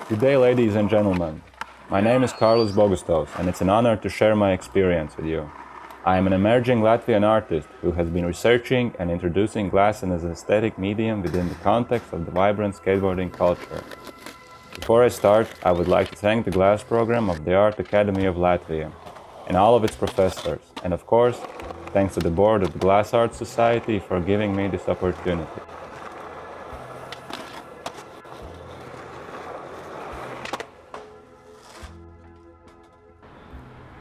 Good day, ladies and gentlemen. My name is Kārlis Bogustovs, and it's an honor to share my experience with you. I am an emerging Latvian artist who has been researching and introducing glass as an aesthetic medium within the context of the vibrant skateboarding culture. Before I start, I would like to thank the glass program of the Art Academy of Latvia and all of its professors, and of course, thanks to the board of the Glass Arts Society for giving me this opportunity.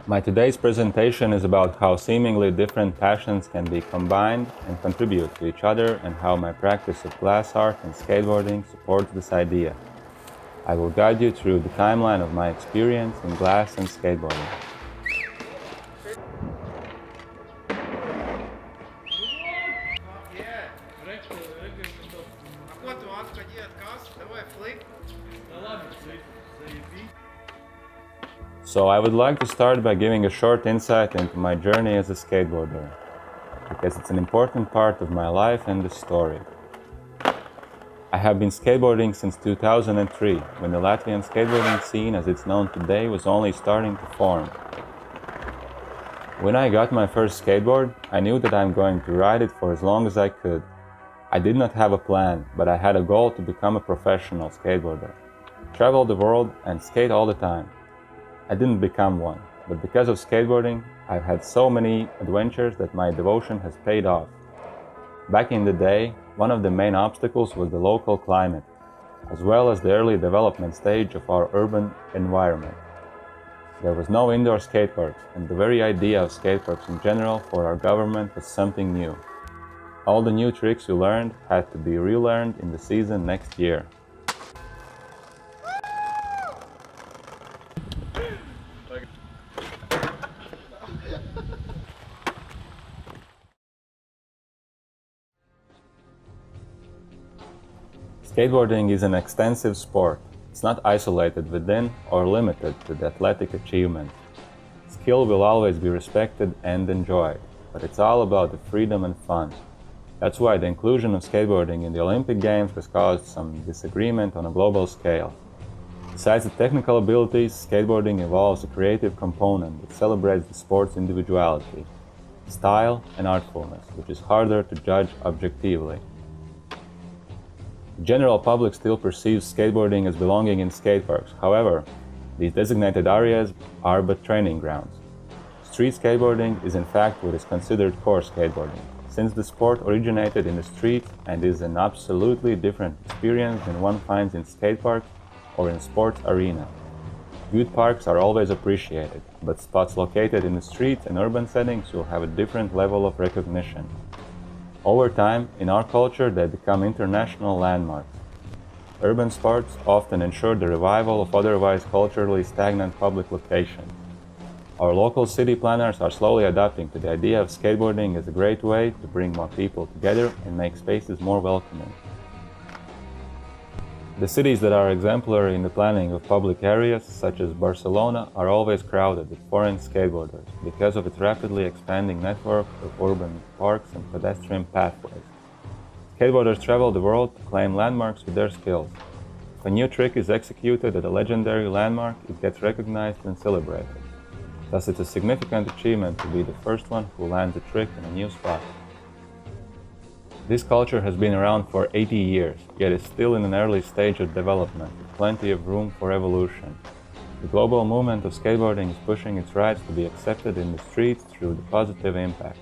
My today's presentation is about how seemingly different passions can be combined and contribute to each other, and how my practice of glass art and skateboarding supports this idea. I will guide you through the timeline of my experience in glass and skateboarding. So I would like to start by giving a short insight into my journey as a skateboarder, because it's an important part of my life and the story. I have been skateboarding since 2003, when the Latvian skateboarding scene as it's known today was only starting to form. When I got my first skateboard, I knew that I'm going to ride it for as long as I could. I did not have a plan, but I had a goal to become a professional skateboarder, travel the world and skate all the time. I didn't become one, but because of skateboarding, I've had so many adventures that my devotion has paid off. Back in the day, one of the main obstacles was the local climate, as well as the early development stage of our urban environment. There was no indoor skate parks, and the very idea of skate parks in general for our government was something new. All the new tricks we learned had to be relearned in the season next year. Skateboarding is an extensive sport. It's not isolated within or limited to the athletic achievement. Skill will always be respected and enjoyed, but it's all about the freedom and fun. That's why the inclusion of skateboarding in the Olympic Games has caused some disagreement on a global scale. Besides the technical abilities, skateboarding involves a creative component that celebrates the sport's individuality, style, and artfulness, which is harder to judge objectively. The general public still perceives skateboarding as belonging in skate parks. However, these designated areas are but training grounds. Street skateboarding is in fact what is considered core skateboarding, since the sport originated in the street and is an absolutely different experience than one finds in skate parks or in sports arena. Good parks are always appreciated, but spots located in the streets and urban settings will have a different level of recognition. Over time, in our culture, they become international landmarks. Urban sports often ensure the revival of otherwise culturally stagnant public locations. Our local city planners are slowly adapting to the idea of skateboarding as a great way to bring more people together and make spaces more welcoming. The cities that are exemplary in the planning of public areas, such as Barcelona, are always crowded with foreign skateboarders because of its rapidly expanding network of urban parks and pedestrian pathways. Skateboarders travel the world to claim landmarks with their skills. If a new trick is executed at a legendary landmark, it gets recognized and celebrated. Thus, it's a significant achievement to be the first one who lands a trick in a new spot. This culture has been around for 80 years, yet is still in an early stage of development, with plenty of room for evolution. The global movement of skateboarding is pushing its rights to be accepted in the streets through the positive impact.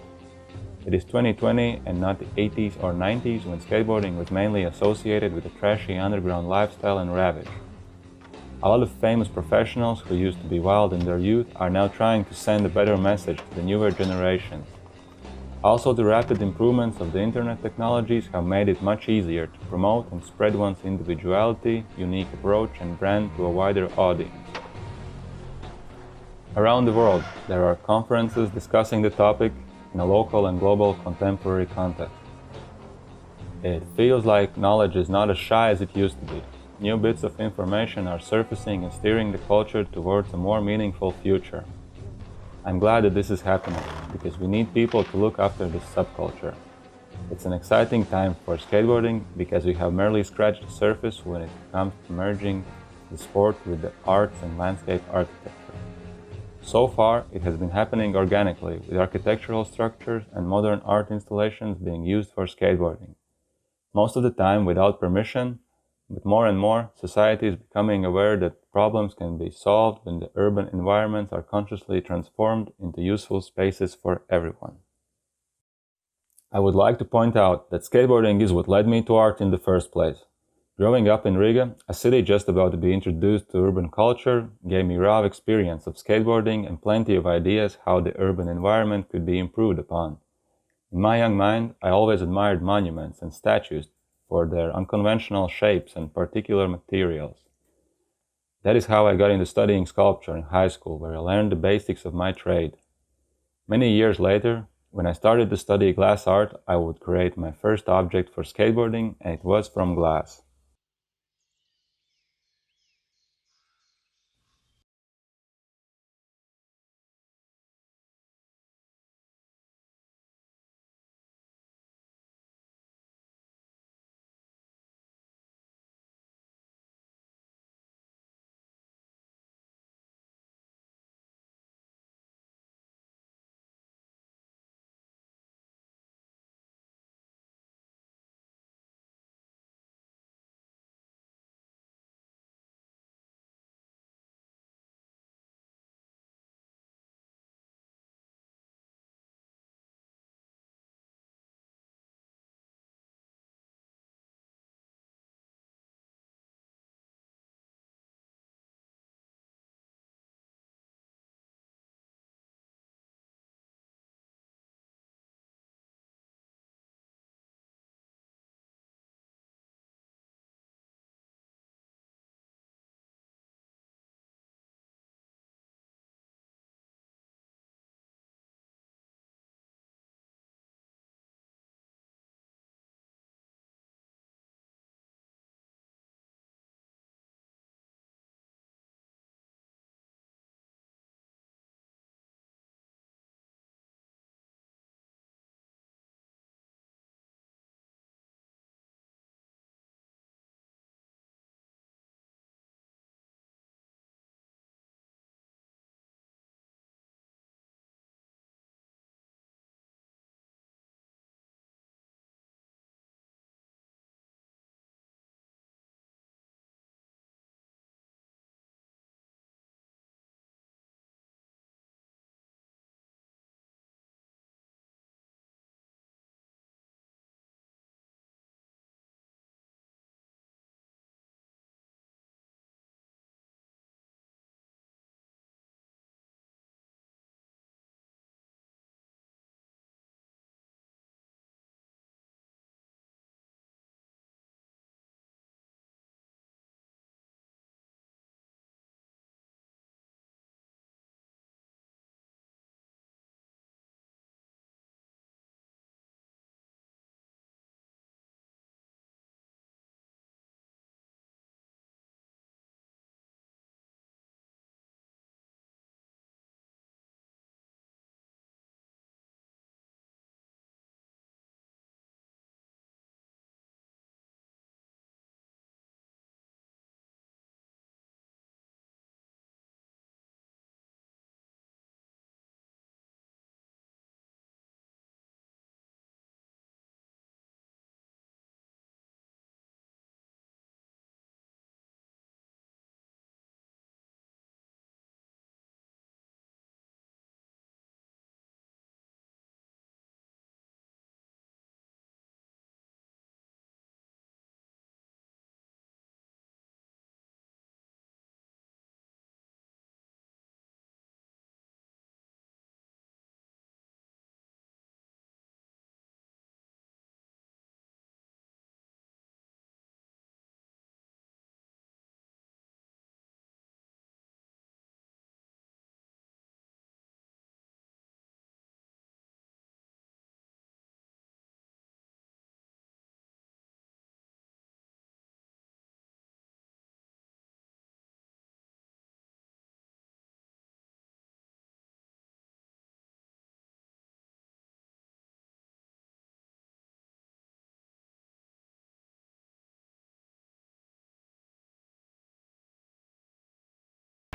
It is 2020 and not the 80s or 90s, when skateboarding was mainly associated with a trashy underground lifestyle and ravage. A lot of famous professionals who used to be wild in their youth are now trying to send a better message to the newer generations. Also, the rapid improvements of the internet technologies have made it much easier to promote and spread one's individuality, unique approach, and brand to a wider audience. Around the world, there are conferences discussing the topic in a local and global contemporary context. It feels like knowledge is not as shy as it used to be. New bits of information are surfacing and steering the culture towards a more meaningful future. I'm glad that this is happening, because we need people to look after this subculture. It's an exciting time for skateboarding, because we have merely scratched the surface when it comes to merging the sport with the arts and landscape architecture. So far, it has been happening organically, with architectural structures and modern art installations being used for skateboarding. Most of the time without permission, but more and more, society is becoming aware that problems can be solved when the urban environments are consciously transformed into useful spaces for everyone. I would like to point out that skateboarding is what led me to art in the first place. Growing up in Riga, a city just about to be introduced to urban culture, gave me raw experience of skateboarding and plenty of ideas how the urban environment could be improved upon. In my young mind, I always admired monuments and statues for their unconventional shapes and particular materials. That is how I got into studying sculpture in high school, where I learned the basics of my trade. Many years later, when I started to study glass art, I would create my first object for skateboarding, and it was from glass.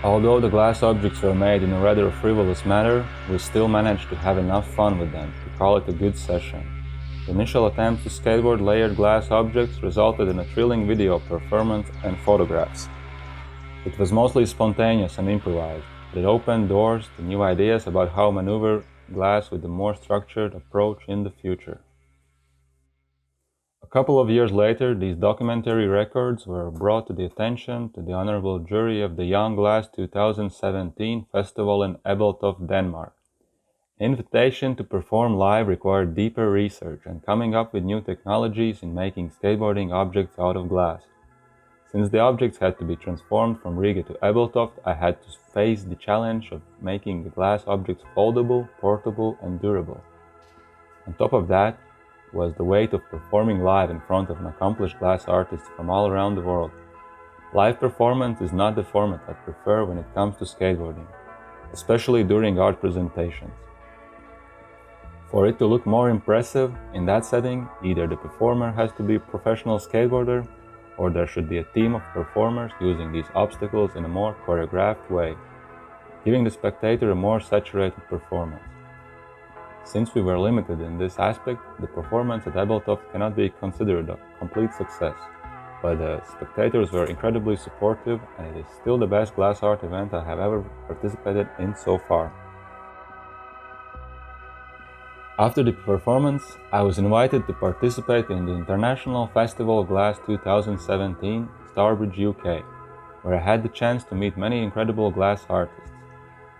Although the glass objects were made in a rather frivolous manner, we still managed to have enough fun with them to call it a good session. The initial attempt to skateboard layered glass objects resulted in a thrilling video performance and photographs. It was mostly spontaneous and improvised, but it opened doors to new ideas about how maneuver glass with a more structured approach in the future. A couple of years later, these documentary records were brought to the attention to the honorable jury of the Young Glass 2017 festival in Ebeltoft, Denmark. Invitation to perform live required deeper research and coming up with new technologies in making skateboarding objects out of glass. Since the objects had to be transformed from Riga to Ebeltoft, I had to face the challenge of making the glass objects foldable, portable, and durable. On top of that was the weight of performing live in front of an accomplished glass artist from all around the world. Live performance is not the format I prefer when it comes to skateboarding, especially during art presentations. For it to look more impressive in that setting, either the performer has to be a professional skateboarder, or there should be a team of performers using these obstacles in a more choreographed way, giving the spectator a more saturated performance. Since we were limited in this aspect, the performance at Ebeltoft cannot be considered a complete success, but the spectators were incredibly supportive, and it is still the best glass art event I have ever participated in so far. After the performance, I was invited to participate in the International Festival of Glass 2017, Starbridge, UK, where I had the chance to meet many incredible glass artists.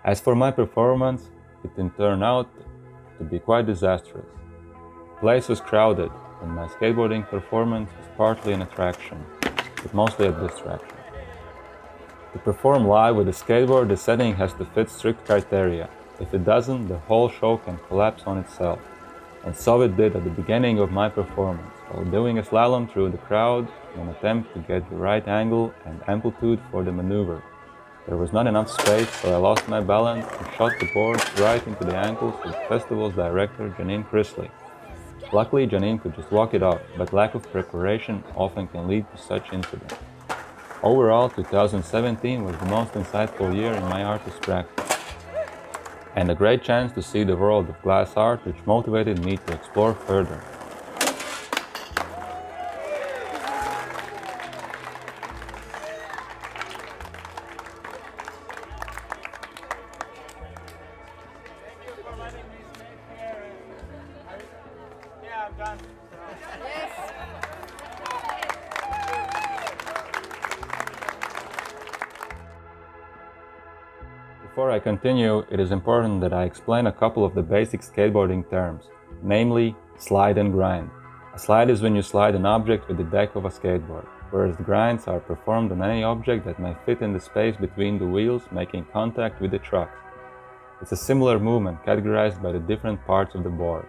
As for my performance, it turned out to be quite disastrous. The place was crowded, and my skateboarding performance was partly an attraction, but mostly a distraction. To perform live with a skateboard, the setting has to fit strict criteria. If it doesn't, the whole show can collapse on itself. And so it did at the beginning of my performance, while doing a slalom through the crowd in an attempt to get the right angle and amplitude for the maneuver. There was not enough space, so I lost my balance and shot the board right into the ankles of the festival's director, Janine Chrisley. Luckily, Janine could just walk it off, but lack of preparation often can lead to such incidents. Overall, 2017 was the most insightful year in my artist practice, and a great chance to see the world of glass art, which motivated me to explore further. Before I continue, it is important that I explain a couple of the basic skateboarding terms, namely slide and grind. A slide is when you slide an object with the deck of a skateboard, whereas the grinds are performed on any object that may fit in the space between the wheels, making contact with the truck. It's a similar movement categorized by the different parts of the board.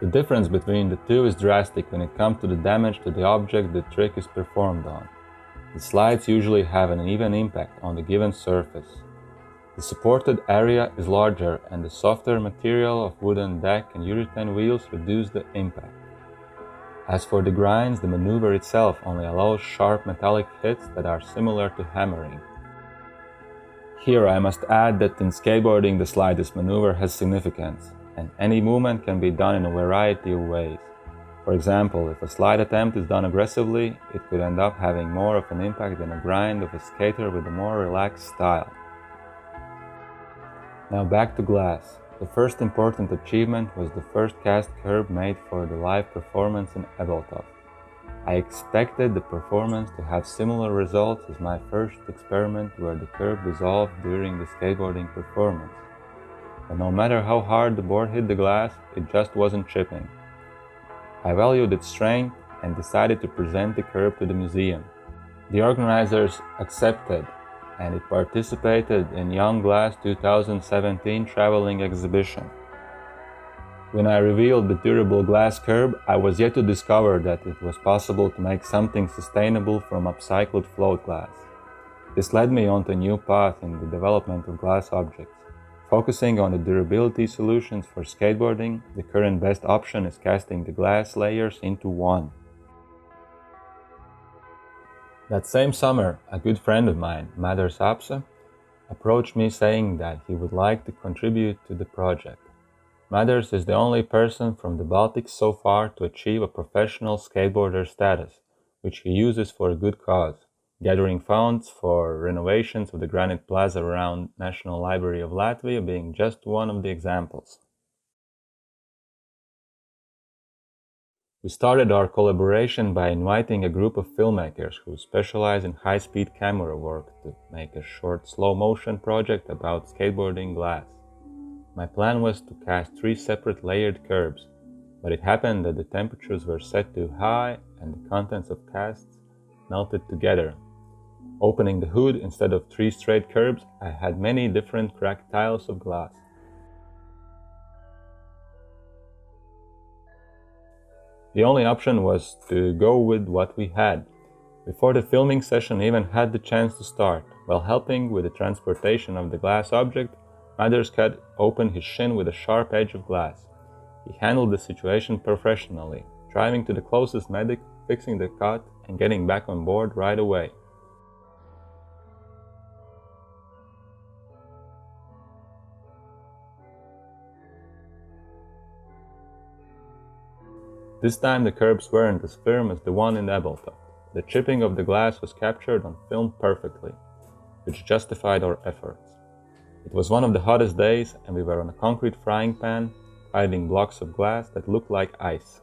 The difference between the two is drastic when it comes to the damage to the object the trick is performed on. The slides usually have an even impact on the given surface. The supported area is larger, and the softer material of wooden deck and urethane wheels reduce the impact. As for the grinds, the maneuver itself only allows sharp metallic hits that are similar to hammering. Here I must add that in skateboarding the slidest maneuver has significance, and any movement can be done in a variety of ways. For example, if a slide attempt is done aggressively, it could end up having more of an impact than a grind of a skater with a more relaxed style. Now back to glass. The first important achievement was the first cast curb made for the live performance in Ebeltoft. I expected the performance to have similar results as my first experiment where the curb dissolved during the skateboarding performance. But no matter how hard the board hit the glass, it just wasn't chipping. I valued its strength and decided to present the curb to the museum. The organizers accepted, and it participated in Young Glass 2017 traveling exhibition. When I revealed the durable glass curb, I was yet to discover that it was possible to make something sustainable from upcycled float glass. This led me onto a new path in the development of glass objects. Focusing on the durability solutions for skateboarding, the current best option is casting the glass layers into one. That same summer, a good friend of mine, Madars Apsa, approached me saying that he would like to contribute to the project. Madars is the only person from the Baltics so far to achieve a professional skateboarder status, which he uses for a good cause, gathering funds for renovations of the Granite Plaza around National Library of Latvia being just one of the examples. We started our collaboration by inviting a group of filmmakers who specialize in high-speed camera work to make a short slow-motion project about skateboarding glass. My plan was to cast 3 separate layered curbs, but it happened that the temperatures were set too high and the contents of casts melted together. Opening the hood, instead of 3 straight curbs, I had many different cracked tiles of glass. The only option was to go with what we had. Before the filming session even had the chance to start, while helping with the transportation of the glass object, Madars cut open his shin with a sharp edge of glass. He handled the situation professionally, driving to the closest medic, fixing the cut, and getting back on board right away. This time the curbs weren't as firm as the one in Ebeltoft. The chipping of the glass was captured on film perfectly, which justified our efforts. It was one of the hottest days, and we were on a concrete frying pan, hiding blocks of glass that looked like ice.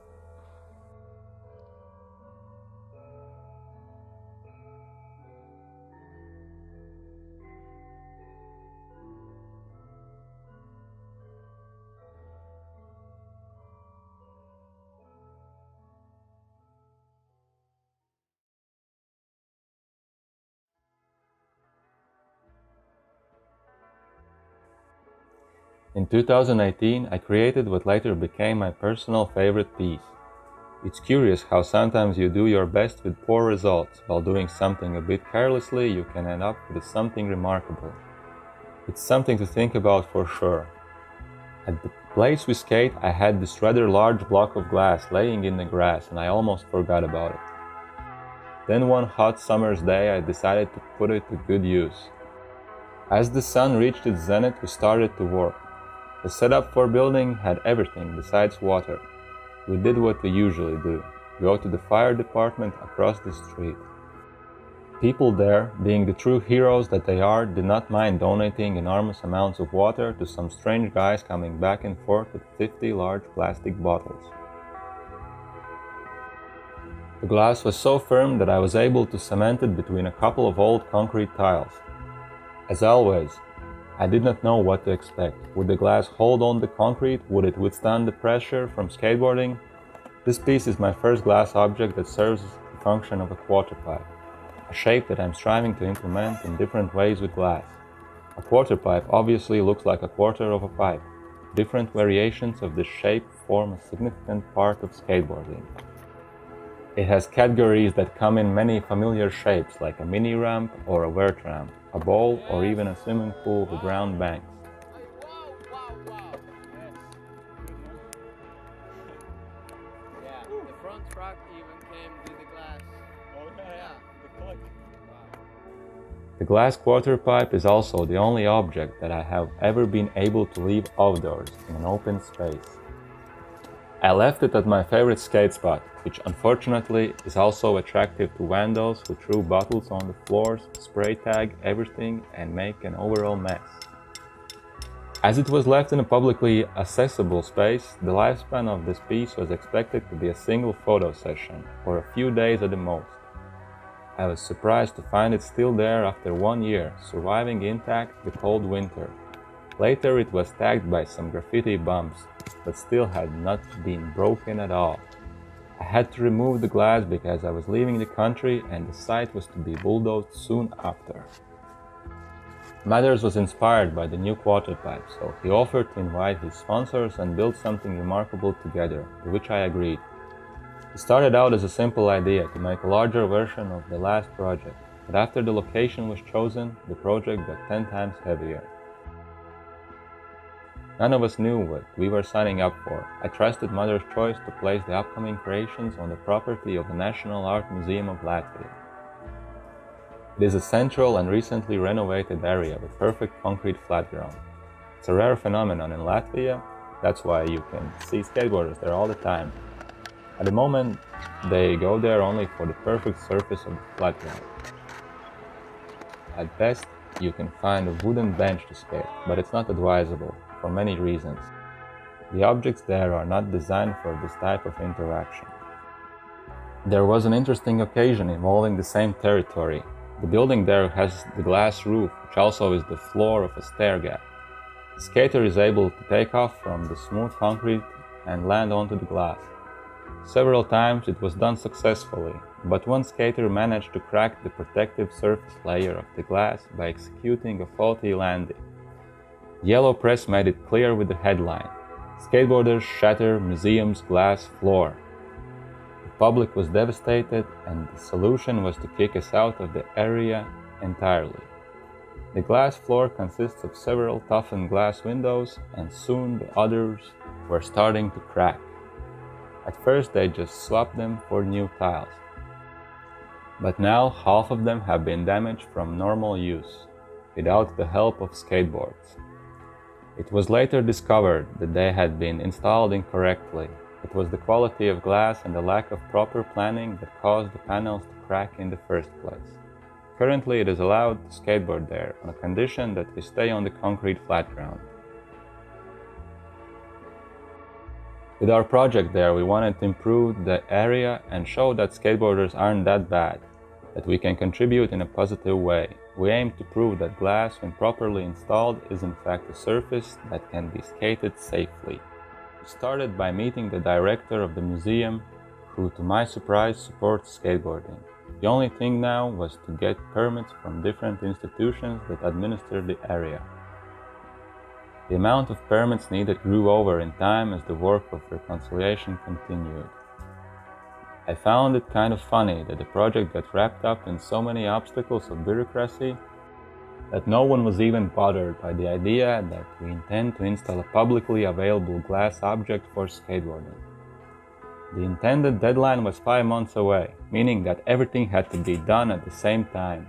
In 2018, I created what later became my personal favorite piece. It's curious how sometimes you do your best with poor results, while doing something a bit carelessly you can end up with something remarkable. It's something to think about for sure. At the place we skate, I had this rather large block of glass laying in the grass and I almost forgot about it. Then one hot summer's day I decided to put it to good use. As the sun reached its zenith, we started to work. The setup for building had everything besides water. We did what we usually do, go to the fire department across the street. People there, being the true heroes that they are, did not mind donating enormous amounts of water to some strange guys coming back and forth with 50 large plastic bottles. The glass was so firm that I was able to cement it between a couple of old concrete tiles. As always, I did not know what to expect. Would the glass hold on the concrete? Would it withstand the pressure from skateboarding? This piece is my first glass object that serves the function of a quarter pipe, a shape that I'm striving to implement in different ways with glass. A quarter pipe obviously looks like a quarter of a pipe. Different variations of this shape form a significant part of skateboarding. It has categories that come in many familiar shapes, like a mini ramp or a vert ramp, a bowl, or even a swimming pool with round banks. Yeah, the front truck even came with the glass. Oh yeah, the click. The glass quarter pipe is also the only object that I have ever been able to leave outdoors in an open space. I left it at my favorite skate spot, which unfortunately is also attractive to vandals who threw bottles on the floors, spray tag everything, and make an overall mess. As it was left in a publicly accessible space, the lifespan of this piece was expected to be a single photo session, or a few days at the most. I was surprised to find it still there after 1 year, surviving intact the cold winter. Later it was tagged by some graffiti bumps, but still had not been broken at all. I had to remove the glass because I was leaving the country and the site was to be bulldozed soon after. Madars was inspired by the new quarter pipe, so he offered to invite his sponsors and build something remarkable together, to which I agreed. It started out as a simple idea to make a larger version of the last project, but after the location was chosen, the project got 10 times heavier. None of us knew what we were signing up for. I trusted Mother's choice to place the upcoming creations on the property of the National Art Museum of Latvia. It is a central and recently renovated area with perfect concrete flat ground. It's a rare phenomenon in Latvia, that's why you can see skateboarders there all the time. At the moment, they go there only for the perfect surface of the flat ground. At best, you can find a wooden bench to skate, but it's not advisable, for many reasons. The objects there are not designed for this type of interaction. There was an interesting occasion involving the same territory. The building there has the glass roof, which also is the floor of a stair gap. The skater is able to take off from the smooth concrete and land onto the glass. Several times it was done successfully, but one skater managed to crack the protective surface layer of the glass by executing a faulty landing. Yellow press made it clear with the headline, "Skateboarders shatter museum's glass floor." The public was devastated, and the solution was to kick us out of the area entirely. The glass floor consists of several toughened glass windows, and soon the others were starting to crack. At first they just swapped them for new tiles. But now half of them have been damaged from normal use, without the help of skateboards. It was later discovered that they had been installed incorrectly. It was the quality of glass and the lack of proper planning that caused the panels to crack in the first place. Currently it is allowed to skateboard there, on a condition that we stay on the concrete flat ground. With our project there, we wanted to improve the area and show that skateboarders aren't that bad, that we can contribute in a positive way. We aim to prove that glass, when properly installed, is in fact a surface that can be skated safely. We started by meeting the director of the museum, who to my surprise supports skateboarding. The only thing now was to get permits from different institutions that administer the area. The amount of permits needed grew over in time as the work of reconciliation continued. I found it kind of funny that the project got wrapped up in so many obstacles of bureaucracy that no one was even bothered by the idea that we intend to install a publicly available glass object for skateboarding. The intended deadline was 5 months away, meaning that everything had to be done at the same time.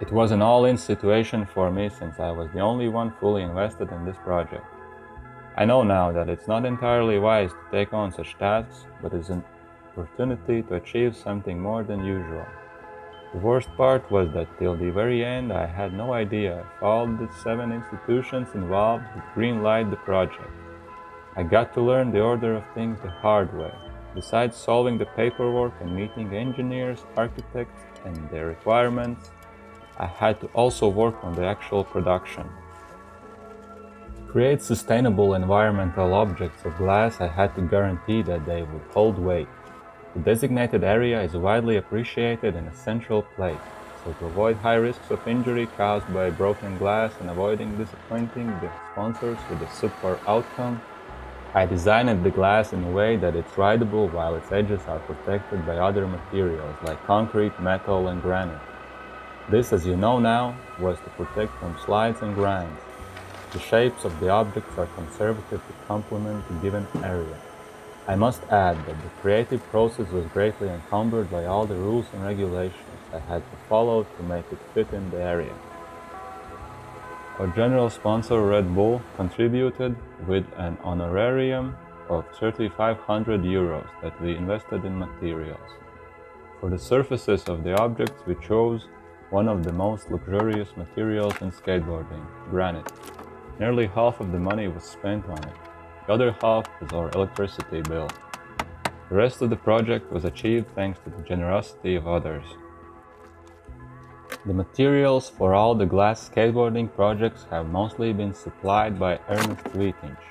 It was an all-in situation for me since I was the only one fully invested in this project. I know now that it's not entirely wise to take on such tasks, but it's an opportunity to achieve something more than usual. The worst part was that till the very end I had no idea if all the 7 institutions involved would green-light the project. I got to learn the order of things the hard way. Besides solving the paperwork and meeting engineers, architects, and their requirements, I had to also work on the actual production. To create sustainable environmental objects of glass, I had to guarantee that they would hold weight. The designated area is widely appreciated in a central place, so to avoid high risks of injury caused by broken glass and avoiding disappointing the sponsors with a subpar outcome, I designed the glass in a way that it's rideable while its edges are protected by other materials like concrete, metal, and granite. This, as you know now, was to protect from slides and grinds. The shapes of the objects are conservative to complement the given area. I must add that the creative process was greatly encumbered by all the rules and regulations I had to follow to make it fit in the area. Our general sponsor, Red Bull, contributed with an honorarium of 3,500 euros that we invested in materials. For the surfaces of the objects, we chose one of the most luxurious materials in skateboarding, granite. Nearly half of the money was spent on it. The other half was our electricity bill. The rest of the project was achieved thanks to the generosity of others. The materials for all the glass skateboarding projects have mostly been supplied by Ernest Vītiņš,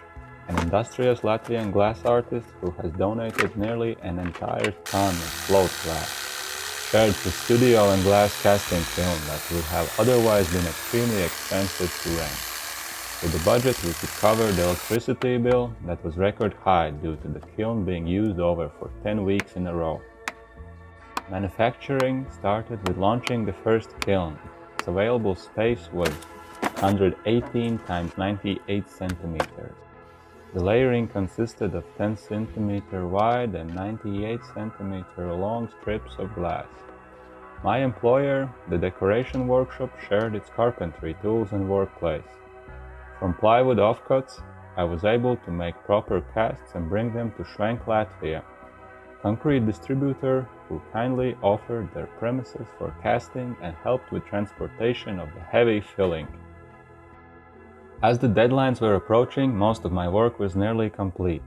an industrious Latvian glass artist who has donated nearly an entire ton of float glass, shared to studio and glass casting film that would have otherwise been extremely expensive to rent. With the budget we could cover the electricity bill that was record high due to the kiln being used over for 10 weeks in a row. Manufacturing started with launching the first kiln. Its available space was 118 x 98 centimeters. The layering consisted of 10 cm wide and 98 cm long strips of glass. My employer, the decoration workshop, shared its carpentry tools and workplace. From plywood offcuts, I was able to make proper casts and bring them to Švenk, Latvia, concrete distributor who kindly offered their premises for casting and helped with transportation of the heavy filling. As the deadlines were approaching, most of my work was nearly complete.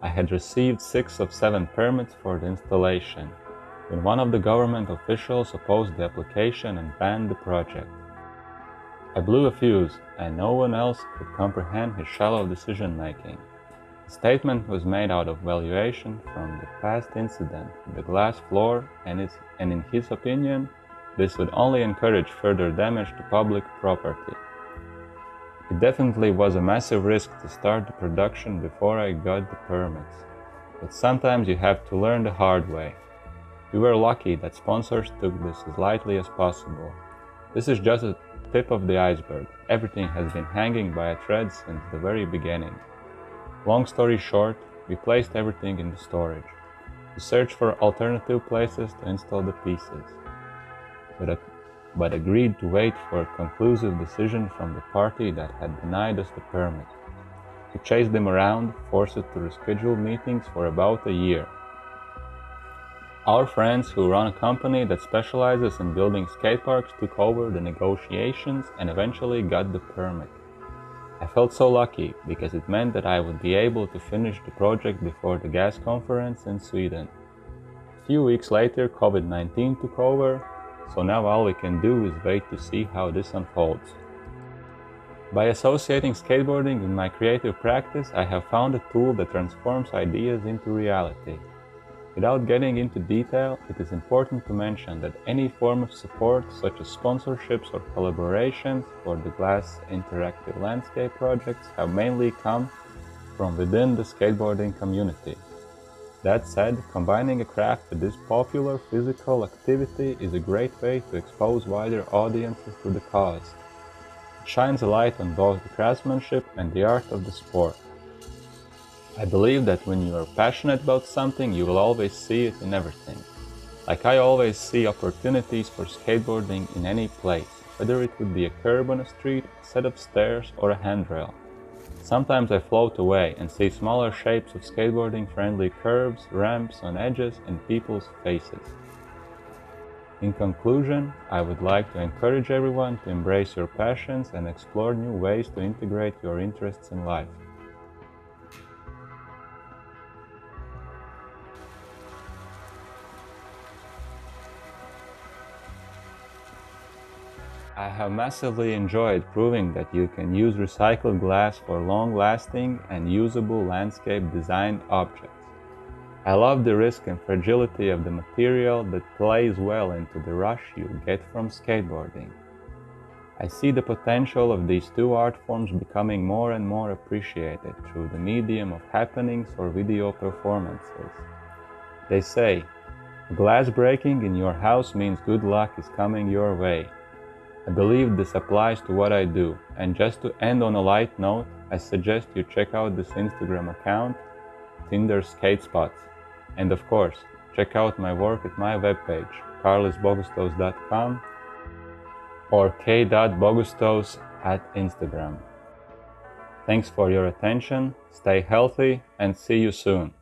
I had received 6 of 7 permits for the installation, when one of the government officials opposed the application and banned the project. I blew a fuse, and no one else could comprehend his shallow decision-making. The statement was made out of valuation from the past incident with the glass floor, and in his opinion, this would only encourage further damage to public property. It definitely was a massive risk to start the production before I got the permits, but sometimes you have to learn the hard way. We were lucky that sponsors took this as lightly as possible. This is just a tip of the iceberg. Everything has been hanging by a thread since the very beginning. Long story short, we placed everything in the storage. We searched for alternative places to install the pieces, but agreed to wait for a conclusive decision from the party that had denied us the permit. We chased them around, forced to reschedule meetings for about a year. Our friends who run a company that specializes in building skate parks took over the negotiations and eventually got the permit. I felt so lucky because it meant that I would be able to finish the project before the gas conference in Sweden. A few weeks later, COVID-19 took over, so now all we can do is wait to see how this unfolds. By associating skateboarding with my creative practice, I have found a tool that transforms ideas into reality. Without getting into detail, it is important to mention that any form of support, such as sponsorships or collaborations for the glass interactive landscape projects, have mainly come from within the skateboarding community. That said, combining a craft with this popular physical activity is a great way to expose wider audiences to the cause. It shines a light on both the craftsmanship and the art of the sport. I believe that when you are passionate about something, you will always see it in everything. Like I always see opportunities for skateboarding in any place, whether it would be a curb on a street, a set of stairs, or a handrail. Sometimes I float away and see smaller shapes of skateboarding-friendly curves, ramps on edges, and people's faces. In conclusion, I would like to encourage everyone to embrace your passions and explore new ways to integrate your interests in life. I have massively enjoyed proving that you can use recycled glass for long-lasting and usable landscape designed objects. I love the risk and fragility of the material that plays well into the rush you get from skateboarding. I see the potential of these two art forms becoming more and more appreciated through the medium of happenings or video performances. They say, glass breaking in your house means good luck is coming your way. I believe this applies to what I do, and just to end on a light note, I suggest you check out this Instagram account, Tinder Skate Spots, and of course, check out my work at my webpage, kārlis.bogustovs.com or k.bogustovs at Instagram. Thanks for your attention, stay healthy, and see you soon.